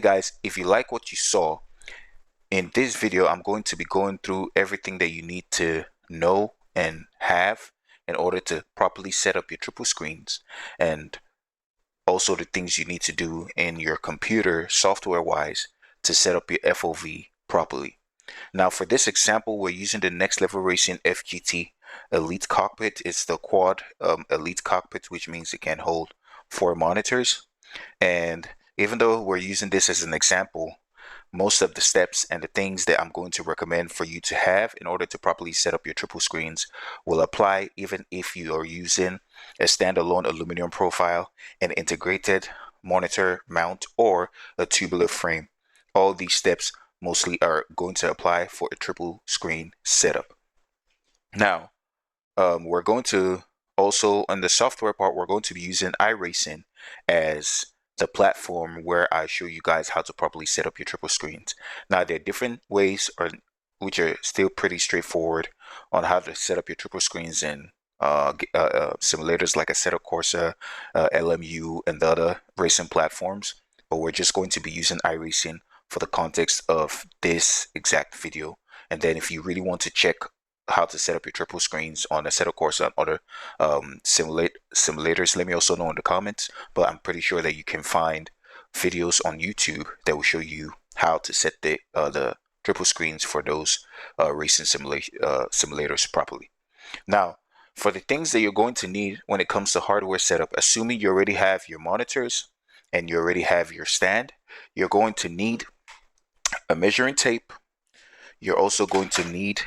guys, if you like what you saw in this video, I'm going to be going through everything that you need to know and have in order to properly set up your triple screens, and also the things you need to do in your computer software wise to set up your FOV properly. Now for this example, we're using the Next Level Racing FGT Elite Cockpit. It's the quad Elite Cockpit, which means it can hold 4 monitors. And even though we're using this as an example, most of the steps and the things that I'm going to recommend for you to have in order to properly set up your triple screens will apply even if you are using a standalone aluminum profile, an integrated monitor mount, or a tubular frame. All these steps mostly are going to apply for a triple screen setup. Now, we're going to also, on the software part, we're going to be using iRacing as the platform where I show you guys how to properly set up your triple screens. Now, there are different ways, which are still pretty straightforward, on how to set up your triple screens in simulators like Assetto Corsa, LMU, and the other racing platforms. But we're just going to be using iRacing for the context of this exact video. And then if you really want to check how to set up your triple screens on Assetto Corsa and other simulators, let me also know in the comments. But I'm pretty sure that you can find videos on YouTube that will show you how to set the triple screens for those racing simulators properly. Now, for the things that you're going to need when it comes to hardware setup, assuming you already have your monitors and you already have your stand, you're going to need a measuring tape. You're also going to need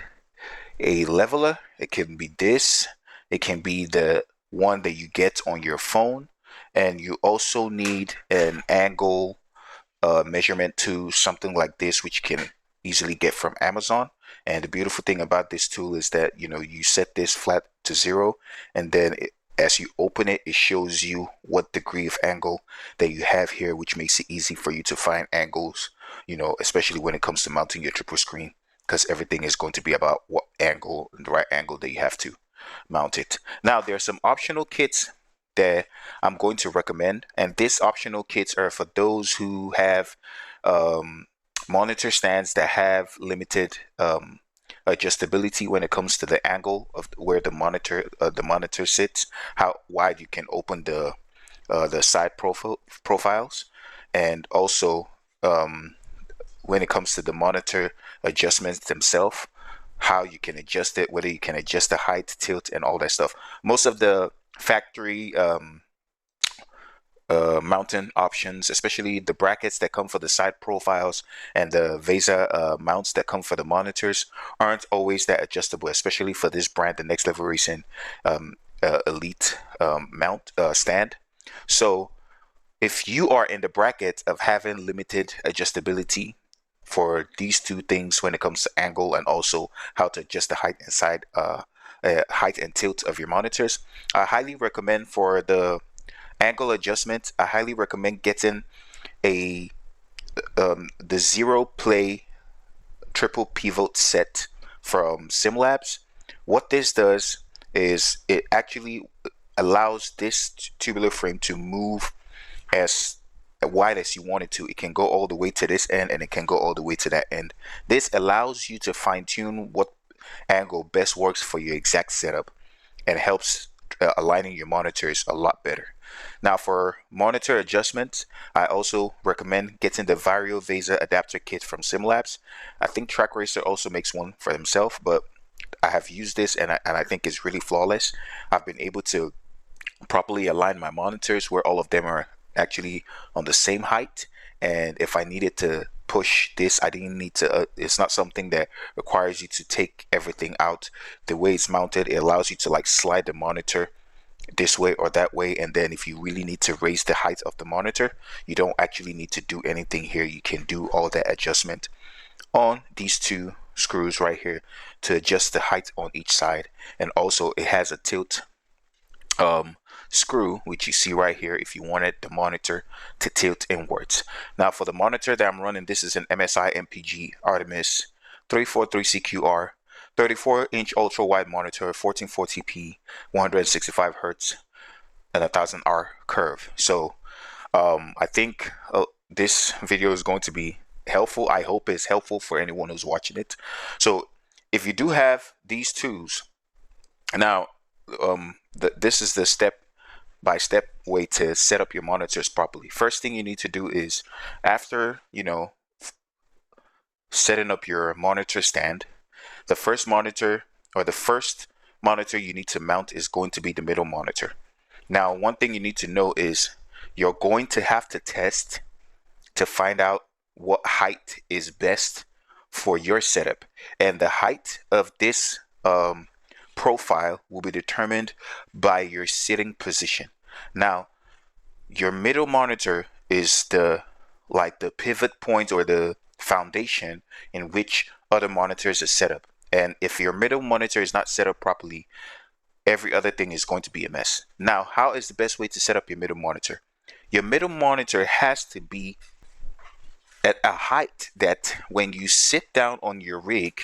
a leveler. It can be this, it can be the one that you get on your phone, and you also need an angle measurement to something like this, which you can easily get from Amazon. And the beautiful thing about this tool is that you set this flat to 0, and then as you open it, it shows you what degree of angle that you have here, which makes it easy for you to find angles, especially when it comes to mounting your triple screen, because everything is going to be about what angle, the right angle that you have to mount it. Now, there are some optional kits that I'm going to recommend, and these optional kits are for those who have monitor stands that have limited adjustability when it comes to the angle of where the monitor sits, how wide you can open the side profiles, and also when it comes to the monitor adjustments themselves, how you can adjust it, whether you can adjust the height, tilt, and all that stuff. Most of the factory mounting options, especially the brackets that come for the side profiles and the VESA mounts that come for the monitors, aren't always that adjustable, especially for this brand, the Next Level Racing Elite mount stand. So if you are in the bracket of having limited adjustability for these two things when it comes to angle and also how to adjust the height and height and tilt of your monitors, I highly recommend for the angle adjustment, I highly recommend getting the Zero Play triple pivot set from SimLabs. What this does is it actually allows this tubular frame to move as wide as you want it to. It can go all the way to this end, and it can go all the way to that end. This allows you to fine-tune what angle best works for your exact setup, and helps aligning your monitors a lot better. Now, for monitor adjustments, I also recommend getting the Vario VESA adapter kit from SimLabs. I think Track Racer also makes one for himself, but I have used this, and I think it's really flawless. I've been able to properly align my monitors where all of them are actually on the same height, and if I needed to push this, I didn't need to it's not something that requires you to take everything out. The way it's mounted, it allows you to like slide the monitor this way or that way, and then if you really need to raise the height of the monitor, you don't actually need to do anything here. You can do all that adjustment on these two screws right here to adjust the height on each side. And also it has a tilt screw, which you see right here, if you wanted the monitor to tilt inwards. Now for the monitor that I'm running, this is an MSI MPG Artemis 343CQR 34-inch ultra wide monitor, 1440p, 165 hertz, and 1000R curve. So I think this video is going to be helpful. I hope it's helpful for anyone who's watching it. So if you do have these tools, now this is the step-by-step way to set up your monitors properly. First thing you need to do is, after setting up your monitor stand, the first monitor you need to mount is going to be the middle monitor. Now, one thing you need to know is you're going to have to test to find out what height is best for your setup. And the height of this profile will be determined by your sitting position. Now, your middle monitor is the pivot point or the foundation in which other monitors are set up. And if your middle monitor is not set up properly, every other thing is going to be a mess. Now, how is the best way to set up your middle monitor? Your middle monitor has to be at a height that when you sit down on your rig,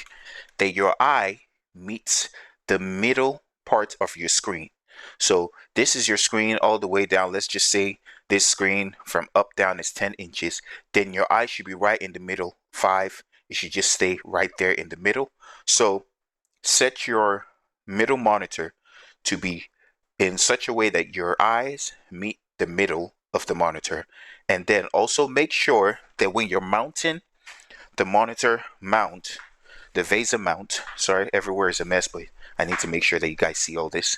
that your eye meets the middle part of your screen. So this is your screen all the way down. Let's just say this screen from up down is 10 inches. Then your eye should be right in the middle, 5. It should just stay right there in the middle. So set your middle monitor to be in such a way that your eyes meet the middle of the monitor. And then also make sure that when you're mounting the monitor mount, the VESA mount, sorry, everywhere is a mess, but I need to make sure that you guys see all this.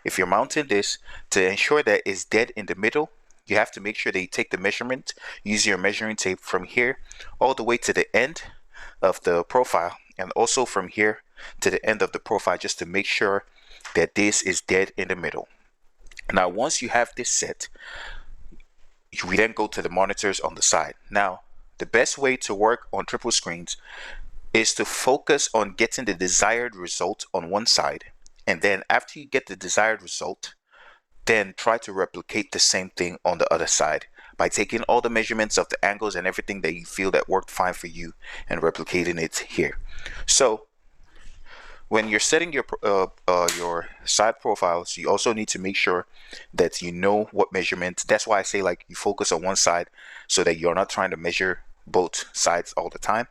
If you're mounting this, to ensure that it's dead in the middle, you have to make sure that you take the measurement, use your measuring tape from here all the way to the end of the profile, and also from here to the end of the profile, just to make sure that this is dead in the middle. Now, once you have this set, we then go to the monitors on the side. Now, the best way to work on triple screens is to focus on getting the desired result on one side, and then after you get the desired result, then try to replicate the same thing on the other side by taking all the measurements of the angles and everything that you feel that worked fine for you and replicating it here. So when you're setting your side profiles, you also need to make sure that you know what measurement. That's why I say, like, you focus on one side so that you're not trying to measure both sides all the time.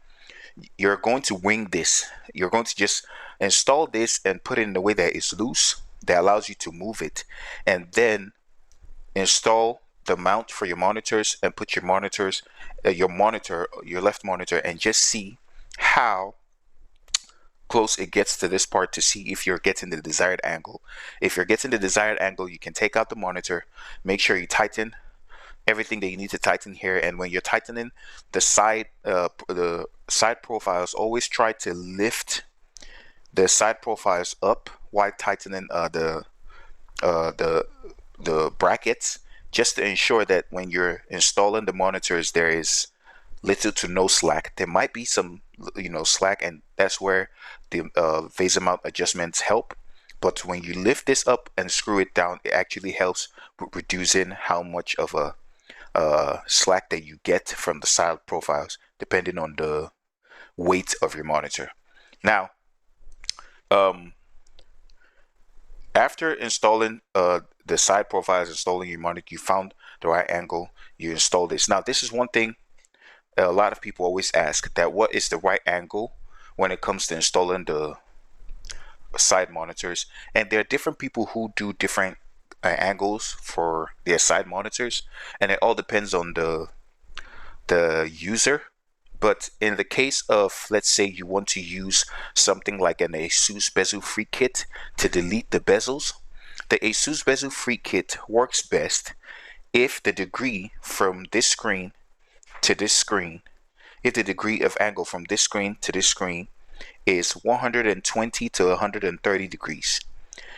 You're going to wing this. You're going to just install this and put it in a way that is loose, that allows you to move it, and then install the mount for your monitors and put your monitors, your left monitor, and just see how close it gets to this part to see if you're getting the desired angle. If you're getting the desired angle, you can take out the monitor, make sure you tighten everything that you need to tighten here. And when you're tightening the side profiles, always try to lift the side profiles up while tightening the brackets, just to ensure that when you're installing the monitors, there is little to no slack. There might be some slack, and that's where the VESA mount adjustments help. But when you lift this up and screw it down, it actually helps with reducing how much of a slack that you get from the side profiles, depending on the weight of your monitor. Now, after installing the side profiles, installing your monitor, you found the right angle, you install this. Now, this is one thing a lot of people always ask, that what is the right angle when it comes to installing the side monitors. And there are different people who do different angles for their side monitors, and it all depends on the user. But in the case of, let's say you want to use something like an ASUS bezel free kit to delete the bezels, the ASUS bezel free kit works best if the degree from this screen to this screen, if the degree of angle from this screen to this screen is 120 to 130 degrees.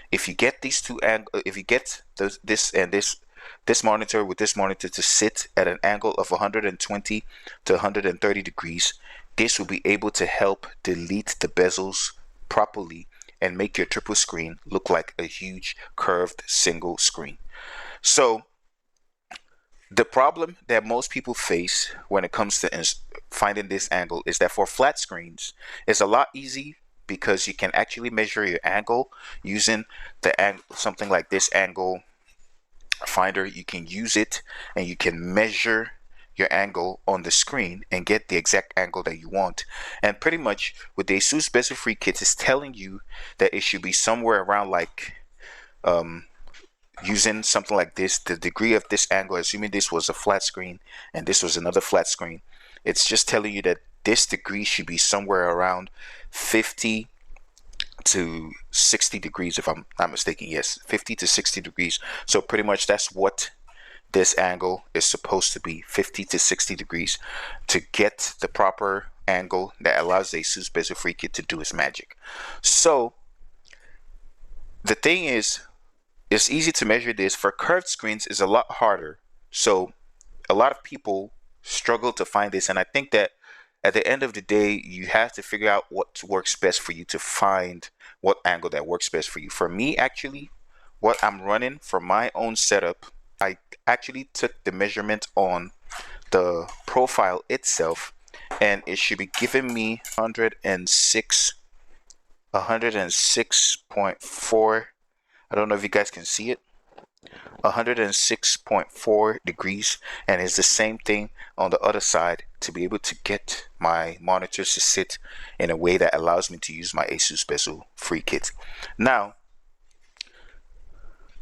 If you get these two angles, if you get this and this monitor with this monitor to sit at an angle of 120 to 130 degrees, this will be able to help delete the bezels properly and make your triple screen look like a huge curved single screen. So the problem that most people face when it comes to finding this angle is that for flat screens, it's a lot easy because you can actually measure your angle using the angle, something like this angle finder. You can use it and you can measure your angle on the screen and get the exact angle that you want. And pretty much with the ASUS Bezel Free kit, it's telling you that it should be somewhere around like using something like this, the degree of this angle, assuming this was a flat screen and this was another flat screen, it's just telling you that this degree should be somewhere around 50 to 60 degrees, if I'm not mistaken. Yes, 50 to 60 degrees. So pretty much that's what this angle is supposed to be, 50 to 60 degrees, to get the proper angle that allows the ASUS Bezel Free Kit to do its magic. So the thing is, it's easy to measure this. For curved screens is a lot harder. So a lot of people struggle to find this, and I think that at the end of the day, you have to figure out what works best for you to find what angle that works best for you. For me, actually, what I'm running for my own setup, I actually took the measurement on the profile itself, and it should be giving me 106.4. I don't know if you guys can see it. 106.4 degrees, and it's the same thing on the other side to be able to get my monitors to sit in a way that allows me to use my ASUS Bezel Free Kit. Now,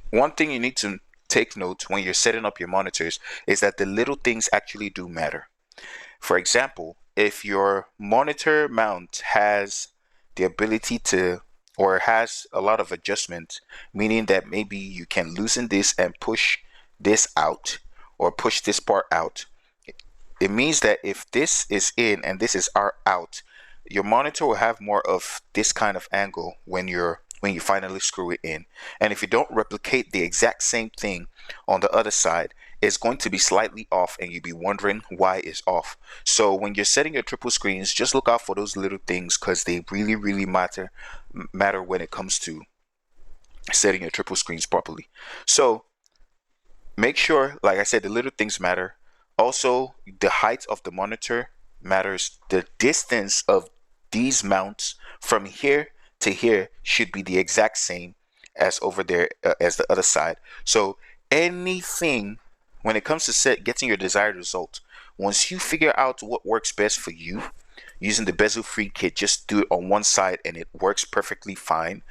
one thing you need to take note when you're setting up your monitors is that the little things actually do matter. For example, if your monitor mount has the ability to, or has a lot of adjustment, meaning that maybe you can loosen this and push this out or push this part out, it means that if this is in and this is out, your monitor will have more of this kind of angle when you finally screw it in. And if you don't replicate the exact same thing on the other side, it's going to be slightly off and you'll be wondering why it's off. So when you're setting your triple screens, just look out for those little things, because they really matter when it comes to setting your triple screens properly. So make sure, like I said, the little things matter. Also, the height of the monitor matters. The distance of these mounts from here to here should be the exact same as over there as the other side. So anything, when it comes to getting your desired result, once you figure out what works best for you using the Bezel Free Kit, just do it on one side and it works perfectly fine.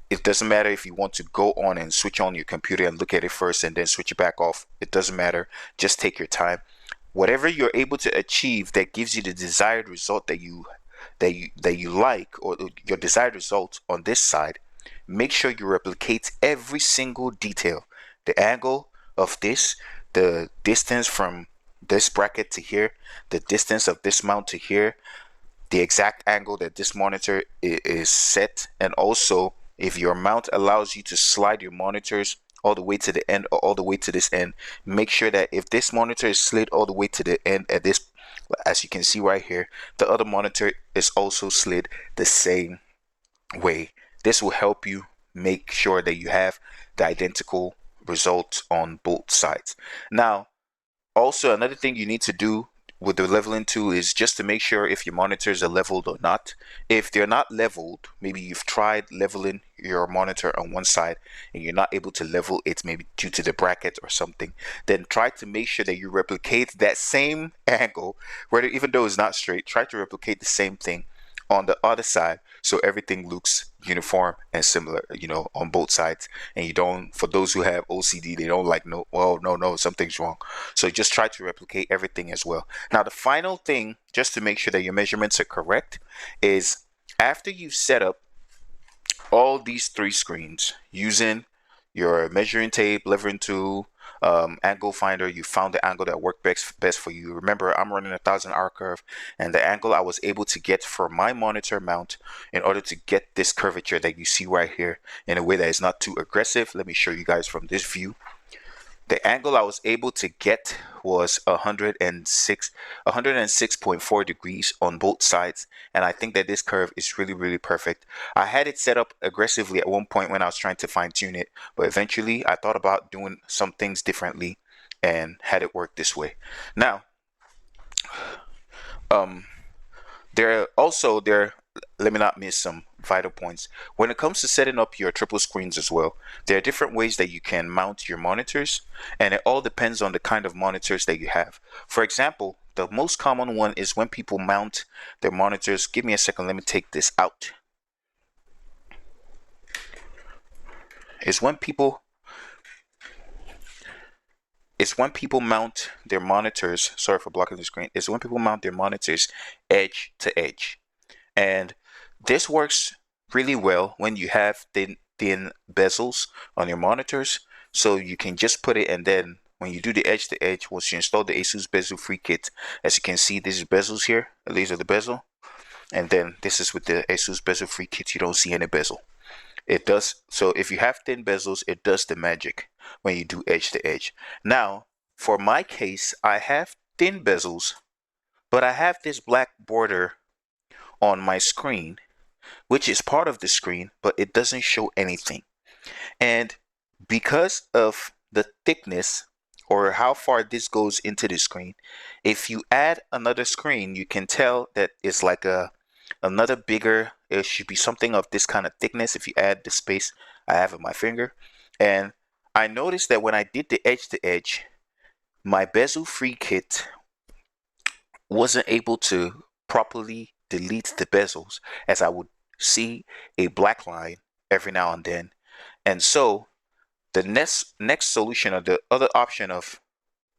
It doesn't matter if you want to go on and switch on your computer and look at it first and then switch it back off. It doesn't matter. Just take your time. Whatever you're able to achieve that gives you the desired result that you like, or your desired result on this side, make sure you replicate every single detail. The angle of this, the distance from this bracket to here, the distance of this mount to here, the exact angle that this monitor is set, and also if your mount allows you to slide your monitors all the way to the end or all the way to this end, make sure that if this monitor is slid all the way to the end at this, as you can see right here, the other monitor is also slid the same way. This will help you make sure that you have the identical results on both sides. Now, also, another thing you need to do with the leveling tool is just to make sure if your monitors are leveled or not. If they're not leveled, maybe you've tried leveling your monitor on one side and you're not able to level it, maybe due to the bracket or something, then try to make sure that you replicate that same angle, whether even though it's not straight, try to replicate the same thing on the other side so everything looks uniform and similar, on both sides. And you don't, for those who have OCD, they don't like, no, well, no, something's wrong. So just try to replicate everything as well. Now, the final thing, just to make sure that your measurements are correct, is after you've set up all these three screens using your measuring tape, leveling tool, angle finder, you found the angle that worked best for you. Remember, I'm running 1000R curve, and the angle I was able to get for my monitor mount in order to get this curvature that you see right here in a way that is not too aggressive. Let me show you guys from this view. The angle I was able to get was 106.4 degrees on both sides, and I think that this curve is really perfect. I had it set up aggressively at one point when I was trying to fine tune it, but eventually I thought about doing some things differently and had it work this way. Now, let me not miss some vital points. When it comes to setting up your triple screens as well, there are different ways that you can mount your monitors, and it all depends on the kind of monitors that you have. For example, the most common one is when people mount their monitors. Give me a second, let me take this out. Is when people mount their monitors. Sorry for blocking the screen. Is when people mount their monitors edge to edge. And this works really well when you have thin bezels on your monitors. So you can just put it, and then when you do the edge to edge, once you install the ASUS bezel free kit, as you can see, these bezels here, these are the bezel. And then this is with the ASUS bezel free kit, you don't see any bezel. It does, so if you have thin bezels, it does the magic when you do edge to edge. Now, for my case, I have thin bezels, but I have this black border on my screen, which is part of the screen, but it doesn't show anything. And because of the thickness or how far this goes into the screen, if you add another screen, you can tell that it's like another bigger, it should be something of this kind of thickness if you add the space I have on my finger. And I noticed that when I did the edge to edge, my bezel free kit wasn't able to properly delete the bezels, as I would see a black line every now and then. And so the next solution, or the other option of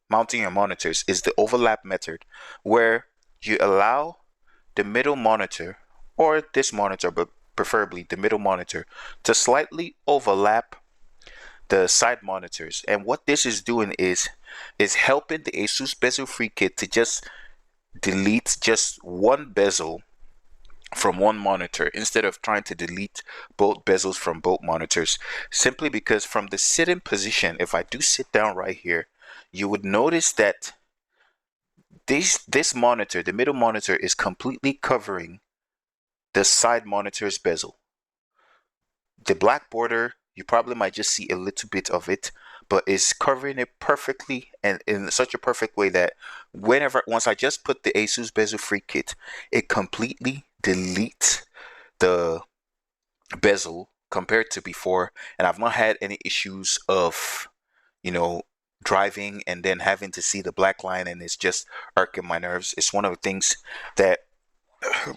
mounting your monitors, is the overlap method, where you allow the middle monitor, or this monitor, but preferably the middle monitor, to slightly overlap the side monitors. And what this is doing is helping the ASUS bezel free kit to just delete just one bezel from one monitor instead of trying to delete both bezels from both monitors, simply because from the sitting position, if I do sit down right here, you would notice that this monitor, the middle monitor, is completely covering the side monitor's bezel. The black border, you probably might just see a little bit of it, but it's covering it perfectly, and in such a perfect way that once I just put the ASUS bezel free kit, it completely deletes the bezel compared to before. And I've not had any issues of, you know, driving and then having to see the black line, and it's just irking my nerves. It's one of the things that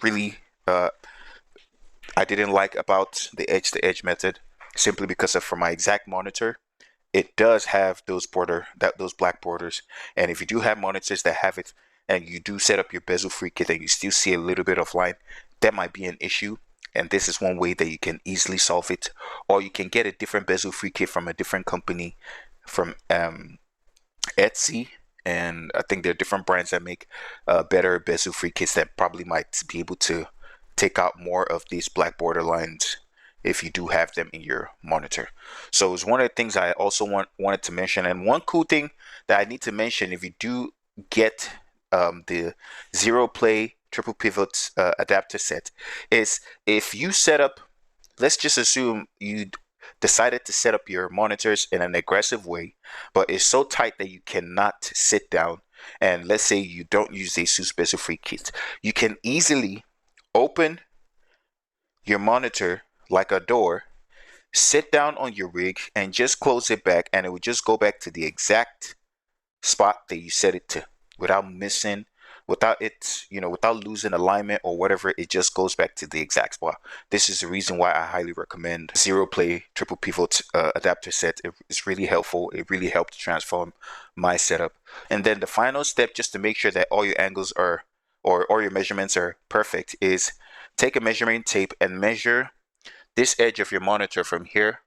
really I didn't like about the edge to edge method, simply because of, for my exact monitor, it does have those black borders. And if you do have monitors that have it, and you do set up your bezel free kit and you still see a little bit of line, that might be an issue. And this is one way that you can easily solve it. Or you can get a different bezel free kit from a different company, from Etsy, and I think there are different brands that make better bezel free kits that probably might be able to take out more of these black border lines if you do have them in your monitor. So it's one of the things I also wanted to mention. And one cool thing that I need to mention, if you do get the zero play triple pivot adapter set, is if you set up, let's just assume you decided to set up your monitors in an aggressive way, but it's so tight that you cannot sit down, and let's say you don't use the ASUS bezel free kit, you can easily open your monitor like a door, sit down on your rig, and just close it back, and it will just go back to the exact spot that you set it to, without missing, without it, without losing alignment or whatever. It just goes back to the exact spot. This is the reason why I highly recommend zero play triple pivot adapter set. It's really helpful. It really helped transform my setup. And then the final step, just to make sure that all your angles are, or all your measurements are perfect, is take a measuring tape and measure this edge of your monitor from here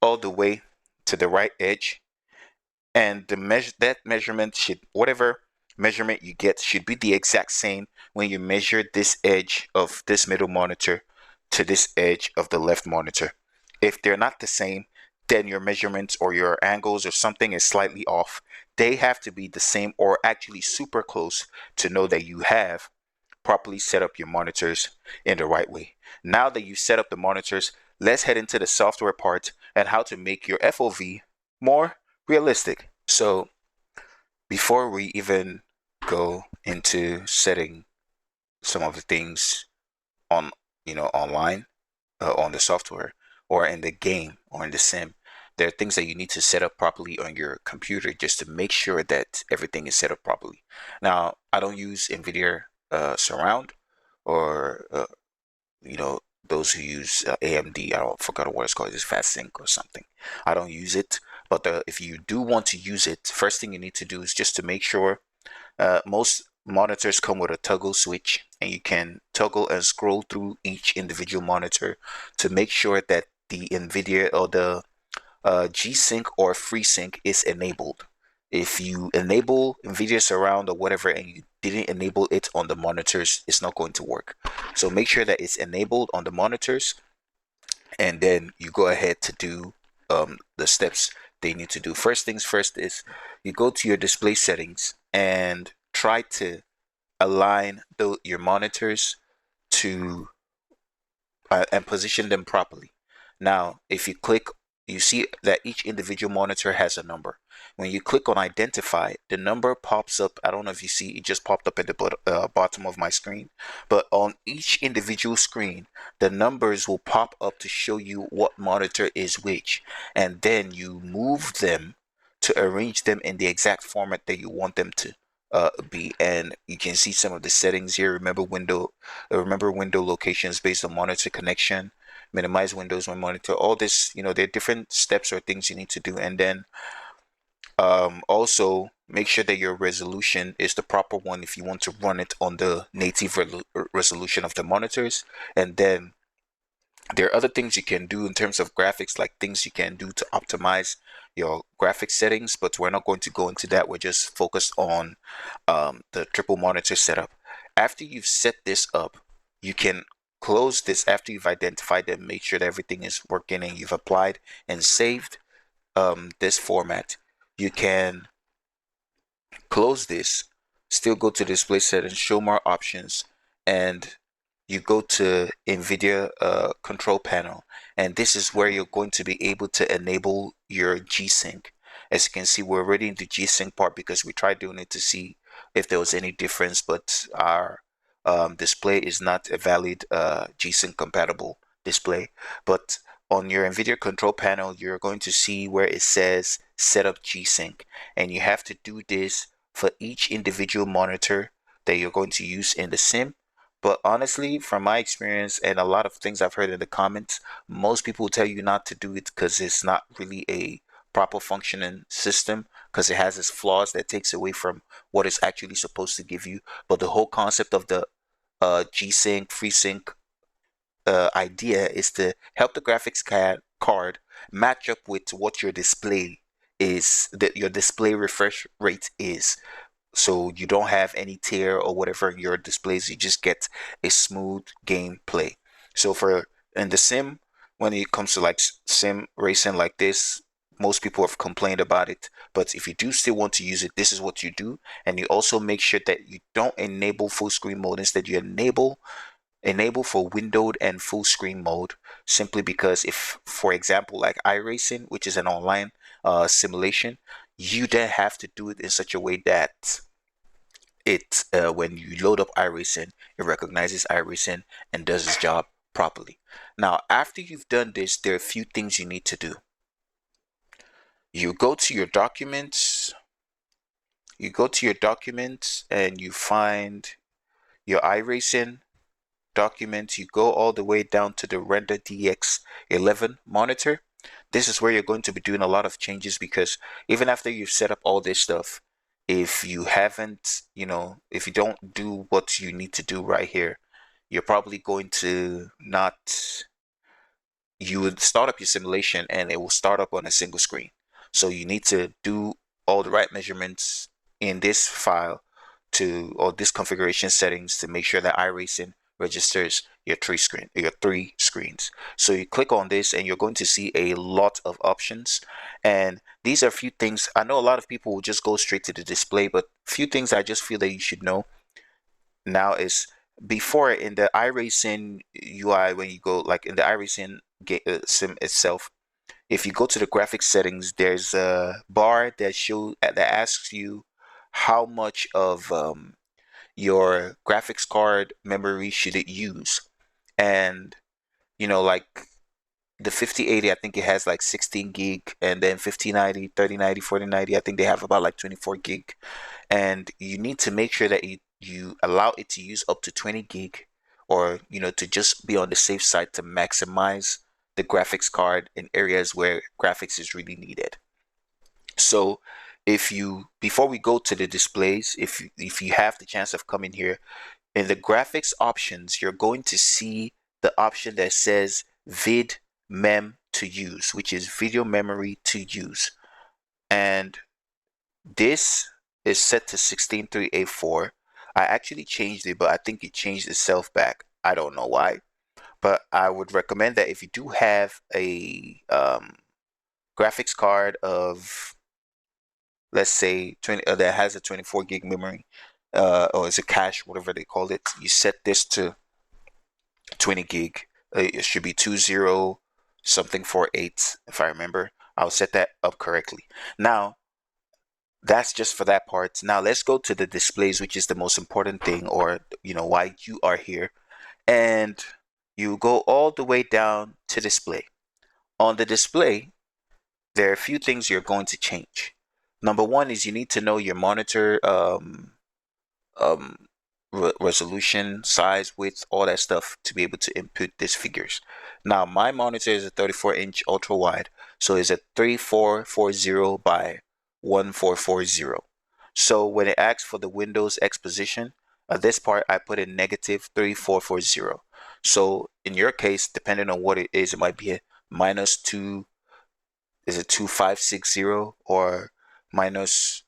all the way to the right edge. And that measurement should, whatever measurement you get, should be the exact same when you measure this edge of this middle monitor to this edge of the left monitor. If they're not the same, then your measurements or your angles or something is slightly off. They have to be the same, or actually super close, to know that you have properly set up your monitors in the right way. Now that you've set up the monitors, let's head into the software part and how to make your FOV more realistic. So before we even go into setting some of the things on online, on the software or in the game or in the sim. There are things that you need to set up properly on your computer just to make sure that everything is set up properly. Now, I don't use NVIDIA Surround or you know those who use AMD. I don't forgot what it's called. It's FastSync or something. I don't use it, but if you do want to use it, first thing you need to do is just to make sure most monitors come with a toggle switch, and you can toggle and scroll through each individual monitor to make sure that the NVIDIA or the G-Sync or FreeSync is enabled. If you enable NVIDIA Surround or whatever and you didn't enable it on the monitors, it's not going to work. So make sure that it's enabled on the monitors, and then you go ahead to do the steps they need to do. First things first is you go to your display settings and try to align your monitors to and position them properly. Now, if you click, you see that each individual monitor has a number. When you click on identify, the number pops up. I don't know if you see, it just popped up at the bottom of my screen. But on each individual screen, the numbers will pop up to show you what monitor is which. And then you move them to arrange them in the exact format that you want them to be. And you can see some of the settings here. Remember window locations based on monitor connection, minimize windows when monitor, all this, there are different steps or things you need to do. And then also make sure that your resolution is the proper one if you want to run it on the native resolution of the monitors. And then there are other things you can do in terms of graphics, like things you can do to optimize your graphic settings, but we're not going to go into that. We're just focused on the triple monitor setup. After you've set this up, you can close this after you've identified and make sure that everything is working and you've applied and saved this format. You can close this, still go to display settings, show more options, and you go to NVIDIA control panel, and this is where you're going to be able to enable your G-Sync. As you can see, we're already in the G-Sync part because we tried doing it to see if there was any difference, but our display is not a valid G-Sync compatible display. But on your NVIDIA control panel, you're going to see where it says set up G-Sync, and you have to do this for each individual monitor that you're going to use in the sim. But honestly, from my experience and a lot of things I've heard in the comments, most people tell you not to do it because it's not really a proper functioning system, because it has its flaws that takes away from what it's actually supposed to give you. But the whole concept of the G-Sync, FreeSync idea is to help the graphics card match up with what your display is, that your display refresh rate is, so you don't have any tear or whatever in your displays. You just get a smooth gameplay. So for in the sim, when it comes to like sim racing like this, most people have complained about it, but if you do still want to use it, this is what you do. And you also make sure that you don't enable full screen mode. Instead, you enable for windowed and full screen mode, simply because if, for example, like iRacing, which is an online simulation, you then have to do it in such a way that when you load up iRacing, it recognizes iRacing and does its job properly. Now, after you've done this, there are a few things you need to do. You go to your documents, and you find your iRacing documents. You go all the way down to the render DX11 monitor. This is where you're going to be doing a lot of changes, because even after you've set up all this stuff, if you haven't, if you don't do what you need to do right here, you're probably going to not, you would start up your simulation and it will start up on a single screen. So you need to do all the right measurements in this file or this configuration settings to make sure that iRacing registers your three screens. So you click on this and you're going to see a lot of options. And these are a few things. I know a lot of people will just go straight to the display, but few things I just feel that you should know now is, before in the iRacing UI, when you go like in the iRacing sim itself, if you go to the graphics settings, there's a bar that asks you how much of your graphics card memory should it use. And like the 5080, I think it has like 16 gig, and then 5090, 3090, 4090, I think they have about like 24 gig. And you need to make sure that you allow it to use up to 20 gig, or to just be on the safe side to maximize the graphics card in areas where graphics is really needed. So if you before we go to the displays, if you have the chance of coming here in the graphics options, you're going to see the option that says vid mem to use, which is video memory to use. And this is set to 16384. I actually changed it, but I think it changed itself back. I don't know why. But I would recommend that if you do have a graphics card of, let's say, 20 that has a 24 gig memory, or is a cache, whatever they call it, you set this to 20 gig. It should be 20 something 48, if I remember. I'll set that up correctly. Now, that's just for that part. Now let's go to the displays, which is the most important thing, or why you are here. And you go all the way down to display. On the display, there are a few things you're going to change. Number one is you need to know your monitor um, resolution, size, width, all that stuff to be able to input these figures. Now, my monitor is a 34-inch ultra wide, so it's a 3440 by 1440. So when it asks for the Windows X position, this part I put in negative 3440. So in your case, depending on what it is, it might be a minus two, is it 2560, or minus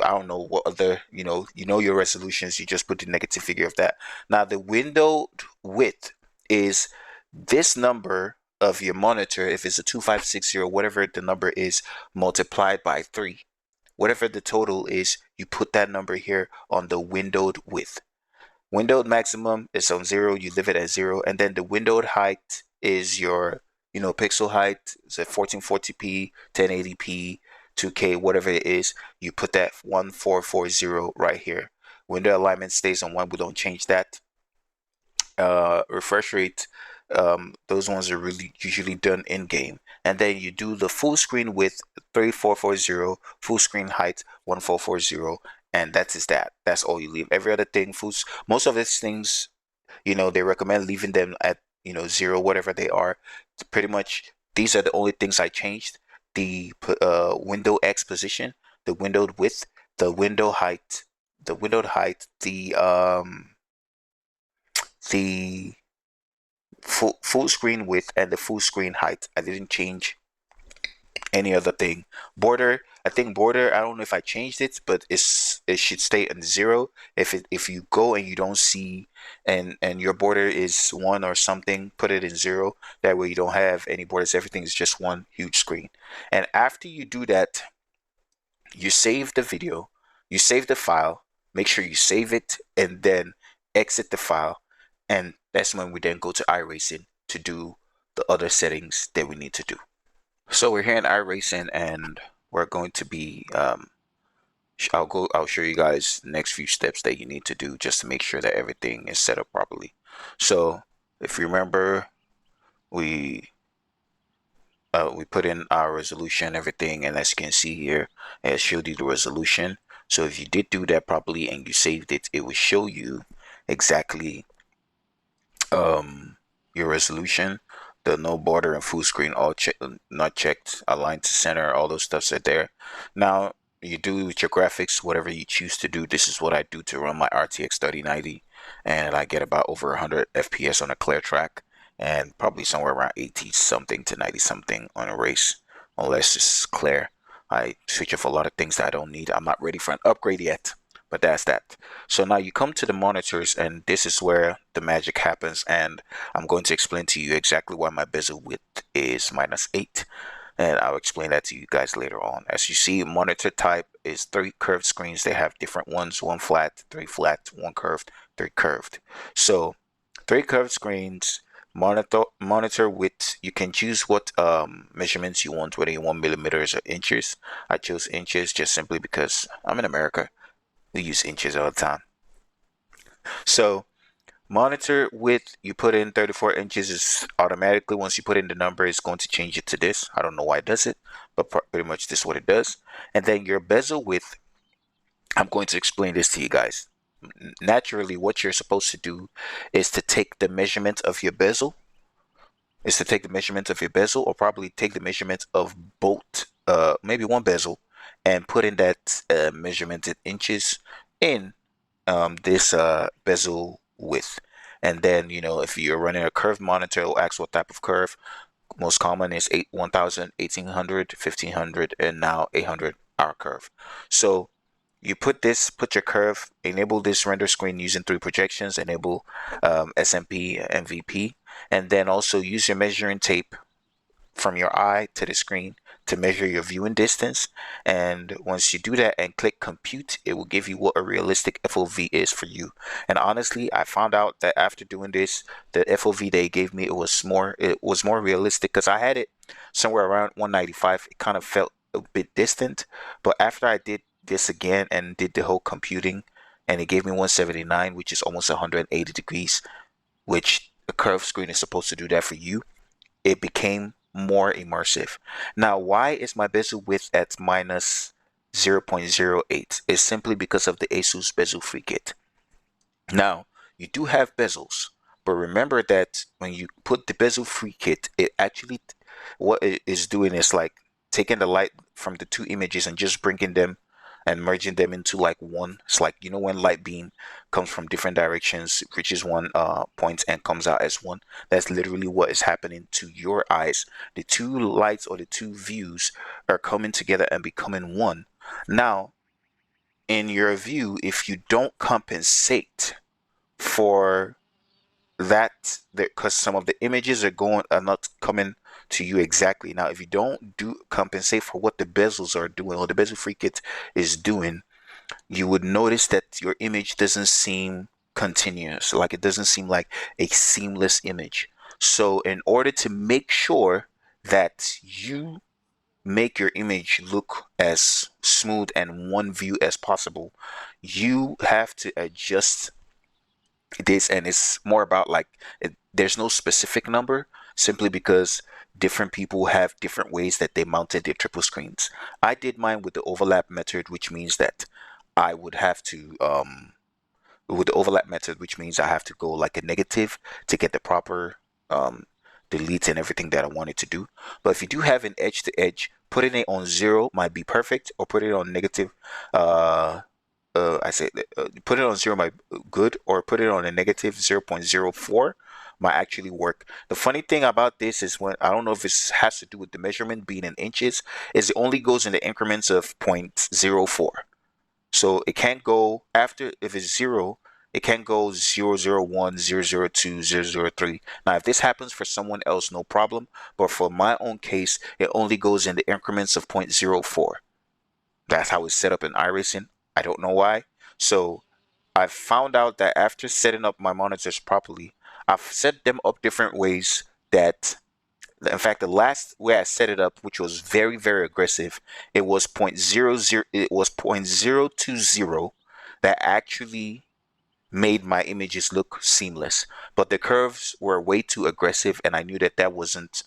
I don't know what other, your resolutions, you just put the negative figure of that. Now the window width is this number of your monitor, if it's a 2560, whatever the number is, multiplied by 3. Whatever the total is, you put that number here on the windowed width. Windowed maximum is on 0, you leave it at 0, and then the windowed height is your, pixel height. It's at 1440p, 1080p, 2K, whatever it is. You put that 1440 right here. Window alignment stays on 1. We don't change that. Refresh rate, those ones are really usually done in game. And then you do the full screen width 3440, full screen height 1440, and that's all you leave. Every other thing, most of these things, they recommend leaving them at 0, whatever they are. Pretty much these are the only things I changed. The window X position, the windowed width, the window height, the full screen width, and the full screen height. I didn't change any other thing. Border, I think border, I don't know if I changed it, but it should stay on 0. If you go and you don't see, and your border is 1 or something, put it in 0. That way you don't have any borders. Everything is just one huge screen. And after you do that, you save the video, you save the file, make sure you save it, and then exit the file. And that's when we then go to iRacing to do the other settings that we need to do. So we're here in iRacing, and we're going to be I'll show you guys the next few steps that you need to do just to make sure that everything is set up properly. So if you remember, we put in our resolution, everything, and as you can see here, it showed you the resolution. So if you did do that properly and you saved it, it will show you exactly your resolution, the no border and full screen, all not checked, aligned to center, all those stuffs are there. Now you do with your graphics whatever you choose to do. This is what I do to run my RTX 3090, and I get about over 100 FPS on a clear track, and probably somewhere around 80 something to 90 something on a race, unless it's clear. I switch off a lot of things that I don't need. I'm not ready for an upgrade yet, but that's that. So now you come to the monitors, and this is where the magic happens, and I'm going to explain to you exactly why my bezel width is -8, and I'll explain that to you guys later on. As you see, monitor type is 3 curved screens. They have different ones: 1 flat, 3 flat, 1 curved, 3 curved. So 3 curved screens. Monitor width, you can choose what measurements you want, whether you want millimeters or inches. I chose inches just simply because I'm in America. We use inches all the time. So Monitor width, you put in 34 inches is automatically, once you put in the number, it's going to change it to this. I don't know why it does it, but pretty much this is what it does. And then your bezel width, I'm going to explain this to you guys. Naturally, what you're supposed to do is to take the measurement of your bezel, or probably take the measurement of both, maybe one bezel, and put in that measurement in inches in this bezel width. And then, if you're running a curved monitor, it'll ask what type of curve. Most common is 1000, 1800, 1500, and now 800 hour curve. So you put your curve, enable this render screen using 3 projections, enable SMP, MVP, and then also use your measuring tape from your eye to the screen to measure your viewing distance. And once you do that and click compute, it will give you what a realistic FOV is for you. And honestly, I found out that after doing this, the FOV they gave me, it was more realistic, because I had it somewhere around 195. It kind of felt a bit distant, but after I did this again and did the whole computing, and it gave me 179, which is almost 180 degrees, which a curved screen is supposed to do that for you. It became more immersive. Now, why is my bezel width at minus 0.08? It's simply because of the ASUS bezel free kit. Now, you do have bezels, but remember that when you put the bezel free kit, it actually, what it is doing is like taking the light from the two images and just bringing them and merging them into like one. It's like, when light beam comes from different directions, reaches one point and comes out as one. That's literally what is happening to your eyes. The two lights, or the two views, are coming together and becoming one. Now, in your view, if you don't compensate for that, because some of the images are not coming to you exactly. Now, if you don't do compensate for what the bezels are doing, or the bezel free kit is doing, you would notice that your image doesn't seem continuous, like it doesn't seem like a seamless image. So in order to make sure that you make your image look as smooth and one view as possible, you have to adjust this. And it's more about like there's no specific number, simply because different people have different ways that they mounted their triple screens. I did mine with the overlap method, which means that I would have to with the overlap method, which means I have to go like a negative to get the proper delete and everything that I wanted to do. But if you do have an edge to edge, putting it on 0 might be perfect, or put it on negative uh I say put it on 0 might good, or put it on a negative 0.04 might actually work. The funny thing about this is, when I don't know if it has to do with the measurement being in inches, is it only goes in the increments of 0.04. So it can't go after, if it's 0, it can't go 001, 002, 003. Now, if this happens for someone else, no problem. But for my own case, it only goes in the increments of 0.04. That's how it's set up in iRacing. I don't know why. So I found out that after setting up my monitors properly, I've set them up different ways that, in fact, the last way I set it up, which was very, very aggressive, it was 0.00, it was 0.020 that actually made my images look seamless. But the curves were way too aggressive, and I knew that that wasn't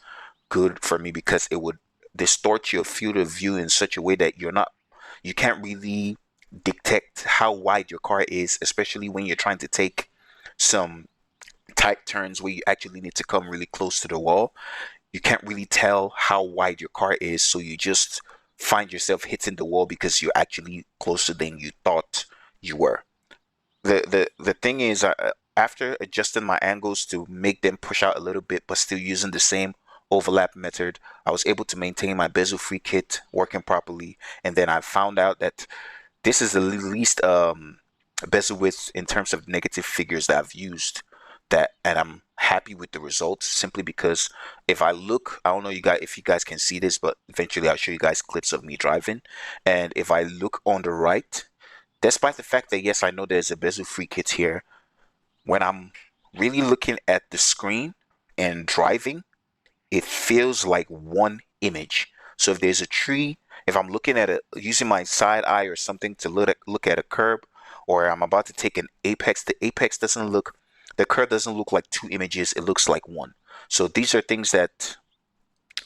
good for me, because it would distort your field of view in such a way that you can't really detect how wide your car is, especially when you're trying to take some tight turns where you actually need to come really close to the wall. You can't really tell how wide your car is, so you just find yourself hitting the wall because you're actually closer than you thought you were. The thing is, after adjusting my angles to make them push out a little bit, but still using the same overlap method, I was able to maintain my bezel free kit working properly. And then I found out that this is the least bezel width in terms of negative figures that I've used. That, and I'm happy with the results, simply because if I look, I don't know if you guys can see this, but eventually I'll show you guys clips of me driving. And if I look on the right, despite the fact that yes, I know there's a bezel free kit here, when I'm really looking at the screen and driving, it feels like one image. So if there's a tree, if I'm looking at it using my side eye or something to look at a curb, or I'm about to take an apex, the apex doesn't look the curve doesn't look like two images, it looks like one. So these are things that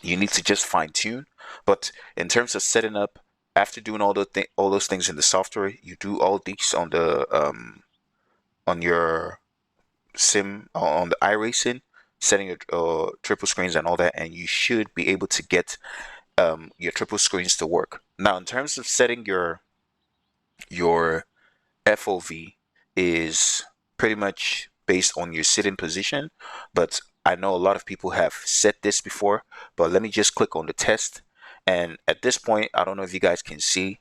you need to just fine tune. But in terms of setting up, after doing all those things in the software, you do all these on your sim on the iRacing, setting your triple screens and all that, and you should be able to get your triple screens to work. Now, in terms of setting your FOV is pretty much based on your sitting position, but I know a lot of people have set this before, but let me just click on the test. And at this point, I don't know if you guys can see,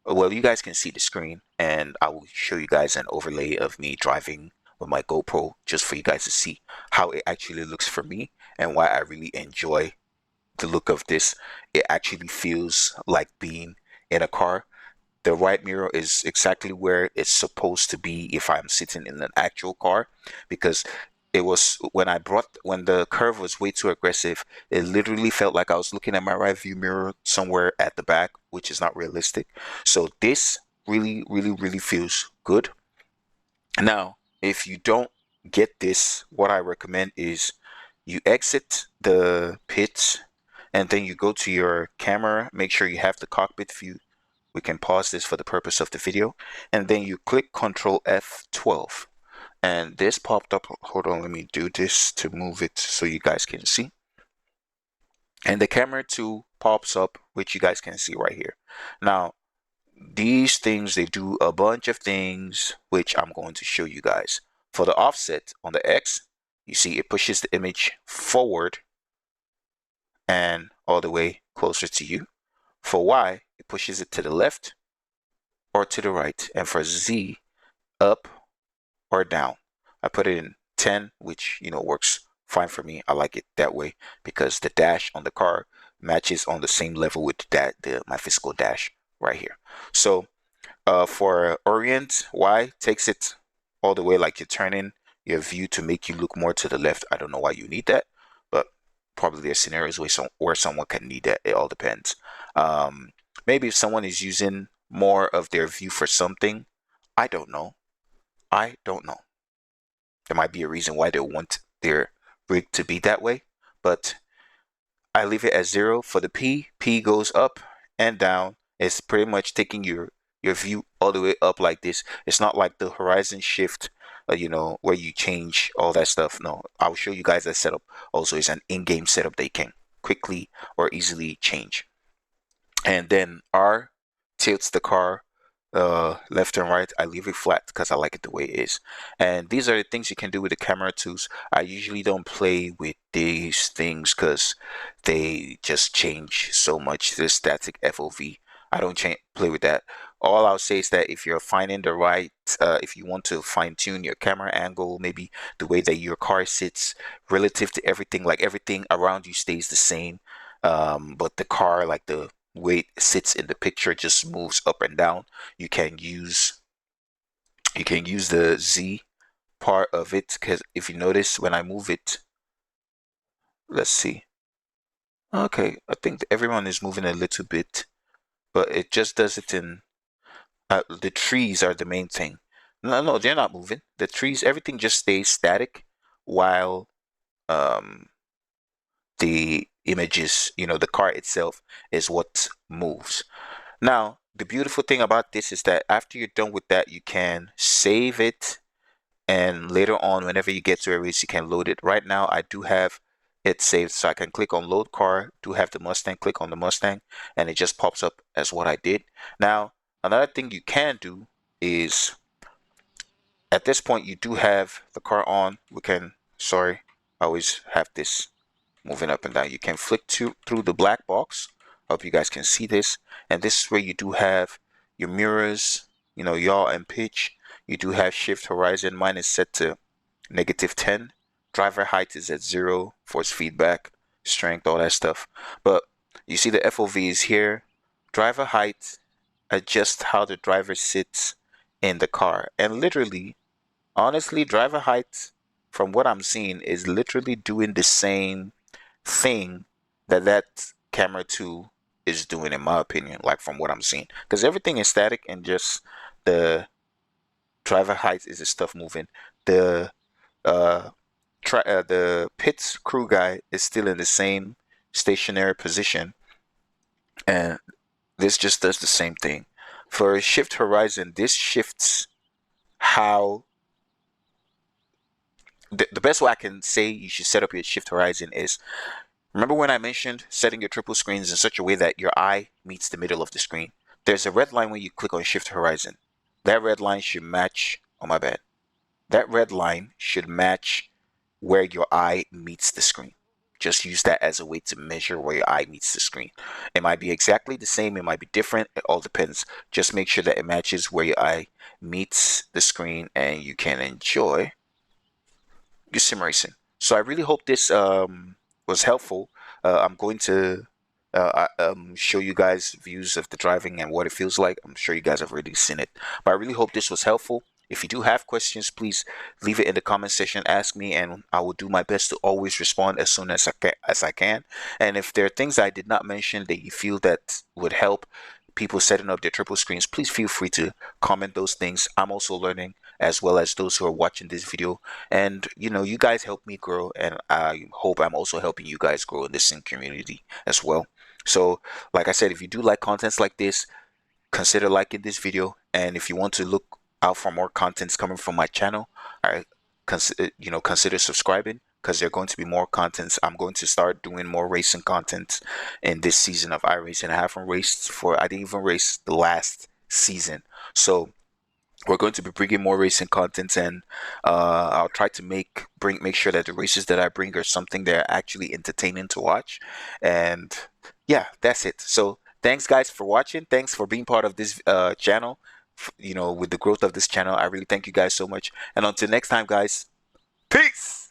well, you guys can see the screen, and I will show you guys an overlay of me driving with my GoPro just for you guys to see how it actually looks for me and why I really enjoy the look of this. It actually feels like being in a car. The right mirror is exactly where it's supposed to be if I'm sitting in an actual car, because it was when the curve was way too aggressive, it literally felt like I was looking at my right view mirror somewhere at the back, which is not realistic. So this really feels good. Now, if you don't get this, what I recommend is you exit the pits and then you go to your camera, make sure you have the cockpit view. We can pause this for the purpose of the video, and then you click Control F12 and this popped up. Hold on, let me do this to move it so you guys can see. And the camera 2 pops up, which you guys can see right here. Now, these things, they do a bunch of things, which I'm going to show you guys. For the offset on the X, you see it pushes the image forward and all the way closer to you. For Y, it pushes it to the left or to the right. And for Z, up or down. I put it in 10, which works fine for me. I like it that way because the dash on the car matches on the same level with my physical dash right here. So for orient, Y takes it all the way, like you're turning your view to make you look more to the left. I don't know why you need that, but probably there are scenarios where someone can need that. It all depends. Maybe if someone is using more of their view for something, I don't know. I don't know. There might be a reason why they want their rig to be that way, but I leave it as 0 for the P. P goes up and down. It's pretty much taking your view all the way up like this. It's not like the horizon shift, where you change all that stuff. No, I'll show you guys that setup. Also, it's an in-game setup they can quickly or easily change. And then R tilts the car left and right. I leave it flat because I like it the way it is. And these are the things you can do with the camera tools. I usually don't play with these things because they just change so much. The static FOV, I don't play with that. All I'll say is that if you're finding the right, if you want to fine tune your camera angle, maybe the way that your car sits relative to everything, like everything around you stays the same, but the car, like the way it sits in the picture, just moves up and down. You can use the Z part of it, because if you notice when I move it, let's see. Okay, I think everyone is moving a little bit, but it just does it in the trees are the main thing. No, they're not moving. The trees, everything just stays static while um the images, the car itself is what moves. Now, the beautiful thing about this is that after you're done with that, you can save it, and later on, whenever you get to a race, you can load it. Right now, I do have it saved, so I can click on load car, do have the Mustang, click on the Mustang, and it just pops up as what I did. Now, another thing you can do is, at this point, you do have the car on. Sorry, I always have this moving up and down. You can flick through the black box. I hope you guys can see this. And this is where you do have your mirrors, yaw and pitch. You do have shift horizon. Mine is set to -10. Driver height is at 0. Force feedback, strength, all that stuff. But you see the FOV is here. Driver height adjusts how the driver sits in the car. And literally, honestly, driver height, from what I'm seeing, is literally doing the same thing that camera 2 is doing, in my opinion, like from what I'm seeing, because everything is static and just the driver height is the stuff moving. The the pits crew guy is still in the same stationary position, and this just does the same thing. For shift horizon, this shifts how the best way I can say you should set up your shift horizon is, remember when I mentioned setting your triple screens in such a way that your eye meets the middle of the screen? There's a red line when you click on shift horizon. That red line should match, oh my bad. That red line should match where your eye meets the screen. Just use that as a way to measure where your eye meets the screen. It might be exactly the same, it might be different, it all depends. Just make sure that it matches where your eye meets the screen and you can enjoy your sim racing. So I really hope this was helpful. I'm going to show you guys views of the driving and what it feels like. I'm sure you guys have already seen it, but I really hope this was helpful. If you do have questions, please leave it in the comment section. Ask me, and I will do my best to always respond as soon as I can. And if there are things I did not mention that you feel that would help people setting up their triple screens, please feel free to comment those things. I'm also learning, as well as those who are watching this video. And you guys help me grow, and I hope I'm also helping you guys grow in the sim community as well. So, like I said, if you do like contents like this, consider liking this video. And if you want to look out for more contents coming from my channel, I consider subscribing, because there are going to be more contents. I'm going to start doing more racing content in this season of iRacing. I didn't even race the last season. So we're going to be bringing more racing content, and I'll try to make sure that the races that I bring are something that are actually entertaining to watch. And yeah, that's it. So thanks guys for watching. Thanks for being part of this channel. With the growth of this channel, I really thank you guys so much. And until next time, guys, peace.